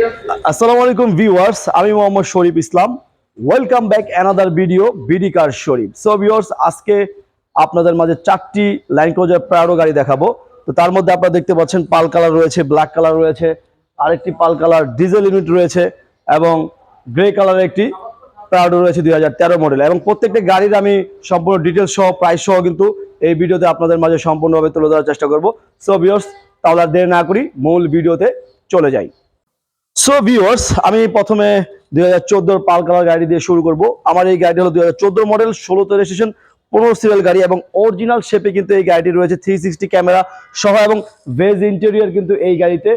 আসসালামু আলাইকুম ভিউয়ার্স, আমি Mohammad Sharif Islam. Welcome back another video BD car Sharif. So viewers, আজকে আপনাদের মাঝে চারটি ল্যান্ড ক্রুজার প্রাডো গাড়ি দেখাবো। তো তার মধ্যে আপনারা দেখতে পাচ্ছেন পাল কালার রয়েছে, ব্ল্যাক কালার রয়েছে, আরেকটি পাল কালার ডিজেল ইউনিট রয়েছে এবং গ্রে কালারের একটি প্রাডো রয়েছে 2013 মডেল। এবং প্রত্যেকটা গাড়ির আমি সম্পূর্ণ ডিটেলস সহ প্রাইস সহ কিন্তু এই ভিডিওতে আপনাদের মাঝে সম্পূর্ণভাবে তুলে ধরার চেষ্টা করব। সো ভিউয়ার্স, তাহলে আর দেরি না করি মূল ভিডিওতে চলে যাই। সো ভিউয়ার্স, আমি প্রথমে 2014 পাল কালার গাড়ি দিয়ে শুরু করব। আমার এই গাড়িটি হলো 2014 মডেল, 16তে রেজিস্ট্রেশন, 15 সিরিয়াল গাড়ি এবং অরিজিনাল শেপে কিন্তু এই গাড়িটি রয়েছে 360 ক্যামেরা সহ এবং ভেজ ইন্টেরিয়র কিন্তু এই গাড়িতে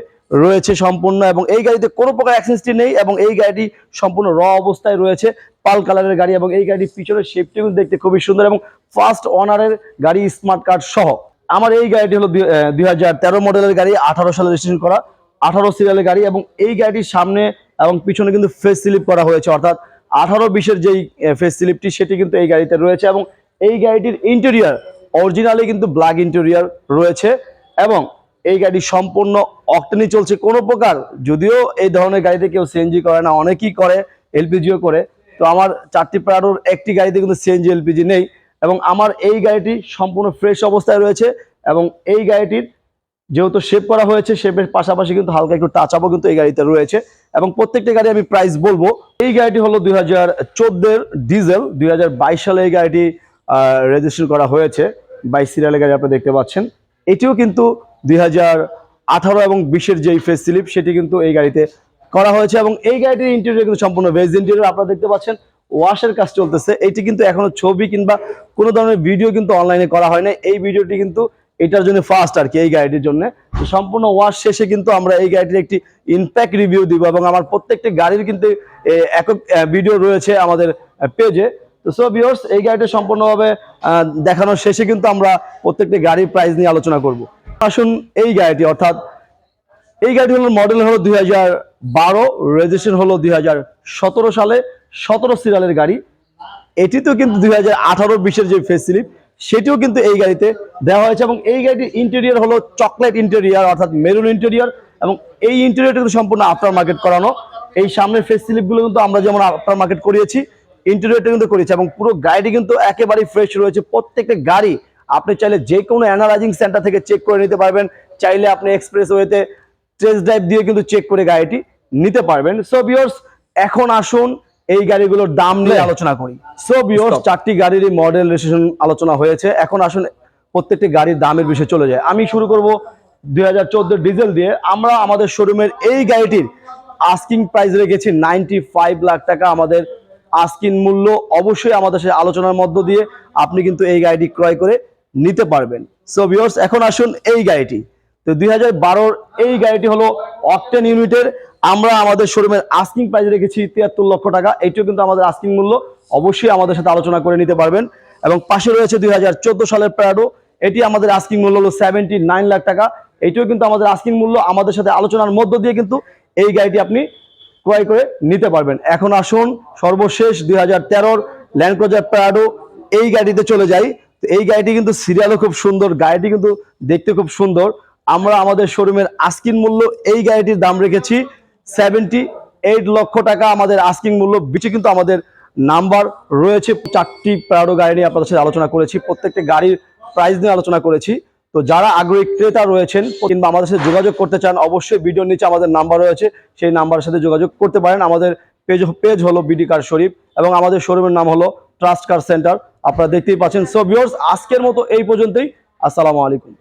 রয়েছে সম্পূর্ণ। এবং এই গাড়িতে কোনো প্রকার অ্যাক্সেসটি নেই এবং এই গাড়িটি সম্পূর্ণ র অবস্থায় রয়েছে, পাল কালারের গাড়ি। এবং এই গাড়ির পিছনের শেপটি কিন্তু দেখতে খুবই সুন্দর এবং ফার্স্ট ওনারের গাড়ি, স্মার্ট কার্ড সহ। আমার এই গাড়িটি হলো 2013 মডেলের গাড়ি, 18 সালে রেজিস্ট্রেশন করা, 18 সিরিয়ালের গাড়ি। এবং এই গাড়িটির সামনে এবং পিছনে কিন্তু ফেস স্লিপ করা হয়েছে, অর্থাৎ 18-20-এর যেই ফেস স্লিপটি সেটি কিন্তু এই গাড়িতে রয়েছে। এবং এই গাড়িটির ইন্টেরিয়ার অরিজিনালি কিন্তু ব্ল্যাক ইন্টেরিয়ার রয়েছে এবং এই গাড়ি সম্পূর্ণ অকটেনই চলছে। কোনো প্রকার, যদিও এই ধরনের গাড়িতে কেউ সিএনজি করে না, অনেকেই করে, এলপিজিও করে। তো আমার চারটি প্রাডোর একটি গাড়িতে কিন্তু সিএনজি এলপিজি নেই এবং আমার এই গাড়িটি সম্পূর্ণ ফ্রেশ অবস্থায় রয়েছে। এবং এই গাড়িটির যেহেতু শেপ করা হয়েছে, শেপের পাশাপাশি কিন্তু হালকা একটু টাচ আপও কিন্তু এই গাড়িতে রয়েছে। এবং প্রত্যেকটা গাড়ি আমি প্রাইস বলবো। এই গাড়িটি হলো 2014-এর ডিজেল, 2022 সালে এই গাড়িটি রেজিস্ট্রেশন করা হয়েছে, 22 সিরিয়ালের গাড়ি আপনারা দেখতে পাচ্ছেন। এটিও কিন্তু 2018 এবং 20-এর যেই ফেস স্লিপ সেটি কিন্তু এই গাড়িতে করা হয়েছে। এবং এই গাড়িটির ইন্টেরিয়র কিন্তু সম্পূর্ণ ভেজ ইন্টেরিয়র আপনারা দেখতে পাচ্ছেন। ওয়াশের কাজ চলতেছে। এটি কিন্তু এখনো ছবি কিংবা কোনো ধরনের ভিডিও কিন্তু অনলাইনে করা হয় না। এই ভিডিওটি কিন্তু এটার জন্য ফার্স্ট আর কি, এই গাড়িটির জন্য। সম্পূর্ণ ওয়াশ শেষে কিন্তু আমরা এই গাড়িটির একটি ইনপ্যাক্ট রিভিউ দিব এবং আমার প্রত্যেকটি গাড়ির কিন্তু একক ভিডিও রয়েছে আমাদের পেজে। তো সো ভিউয়ার্স, এই গাড়িটা সম্পূর্ণভাবে দেখানোর শেষে কিন্তু আমরা প্রত্যেকটি গাড়ির প্রাইস নিয়ে আলোচনা করব। আসুন, এই গাড়িটি, অর্থাৎ এই গাড়িটি হলো মডেল হলো 2012, রেজিস্ট্রেশন হলো 2017 সালে, 17 সিরিয়ালের গাড়ি। এটি তো কিন্তু 2018-20-এর যে ফেস স্লিপ সেটিও কিন্তু এই গাড়িতে দেওয়া হয়েছে। এবং এই গাড়িটির ইন্টেরিয়র হলো চকলেট ইন্টেরিয়র, অর্থাৎ মেরুন ইন্টেরিয়র। এবং এই ইন্টেরিয়রটা কিন্তু সম্পূর্ণ আফটার মার্কেট করানো। এই সামনের ফেস স্লিপগুলো কিন্তু আমরা যেমন আফটার মার্কেট করিয়েছি, ইন্টেরিয়রটা কিন্তু করেছি। এবং পুরো গাড়িটি কিন্তু একেবারেই ফ্রেশ রয়েছে। প্রত্যেকটা গাড়ি আপনি চাইলে যে কোনো অ্যানালাইজিং সেন্টার থেকে চেক করে নিতে পারবেন, চাইলে আপনি এক্সপ্রেসওয়েতে টেস্ট ড্রাইভ দিয়ে কিন্তু চেক করে গাড়িটি নিতে পারবেন। সো ভিউয়ার্স, এখন আসুন এই গাড়িগুলোর দাম নিয়ে আলোচনা করি। সো ভিউয়ার্স, চারটি গাড়ির মডেল রেজিস্ট্রেশন আলোচনা হয়েছে, এখন আসুন প্রত্যেকটি গাড়ির দামের বিষয়ে চলে যায়। আমি শুরু করব 2014 ডিজেল দিয়ে। আমরা আমাদের শোরুমের এই গাড়িটির আস্কিং প্রাইস রেখেছি 95 লাখ টাকা। আমাদের আস্কিং মূল্য অবশ্যই আমাদের সাথে আলোচনার মধ্য দিয়ে আপনি কিন্তু এই গাড়িটি ক্রয় করে নিতে পারবেন। সো ভিউয়ার্স, এখন আসুন এই গাড়িটি। তো 2012-র এই গাড়িটি হলো অকটেন ইউনিটের। আমরা আমাদের শোরুমের আস্কিং প্রাইস রেখেছি 73 লক্ষ টাকা। এটিও কিন্তু আমাদের আস্কিং মূল্য, অবশ্যই আমাদের সাথে আলোচনা করে নিতে পারবেন। এবং পাশে রয়েছে 2014 সালের প্রাডো, এটি আমাদের আস্কিং মূল্য হলো 79 লাখ টাকা। এটিও কিন্তু আমাদের আস্কিং মূল্য, আমাদের সাথে আলোচনার মধ্য দিয়ে কিন্তু এই গাড়িটি আপনি ক্রয় করে নিতে পারবেন। এখন আসুন সর্বশেষ 2013-র ল্যান্ড ক্রুজার প্রাডো, এই গাড়িতে চলে যাই। তো এই গাড়িটি কিন্তু সিরিয়ালও খুব সুন্দর, গাড়িটি কিন্তু দেখতে খুব সুন্দর। আমরা আমাদের শোরুমের আস্কিং মূল্য এই গাড়িটির দাম রেখেছি 78 লক্ষ টাকা। আমাদের আস্কিং মূল্য বিচে কিন্তু আমাদের নাম্বার রয়েছে। চারটি প্রাডো গাড়ি নিয়ে আপনাদের সাথে আলোচনা করেছি, প্রত্যেকটা গাড়ির প্রাইস নিয়ে আলোচনা করেছি। তো যারা আগ্রহী ক্রেতা রয়েছেন কিংবা আমাদের সাথে যোগাযোগ করতে চান, অবশ্যই ভিডিওর নিচে আমাদের নাম্বার রয়েছে, সেই নাম্বারের সাথে যোগাযোগ করতে পারেন। আমাদের পেজ হলো বিডি কার শরীফ এবং আমাদের শোরুমের নাম হলো ট্রাস্ট কার সেন্টার, আপনারা দেখতেই পাচ্ছেন। সো ভিউয়ার্স, আজকের মতো এই পর্যন্তই। আসসালামু আলাইকুম।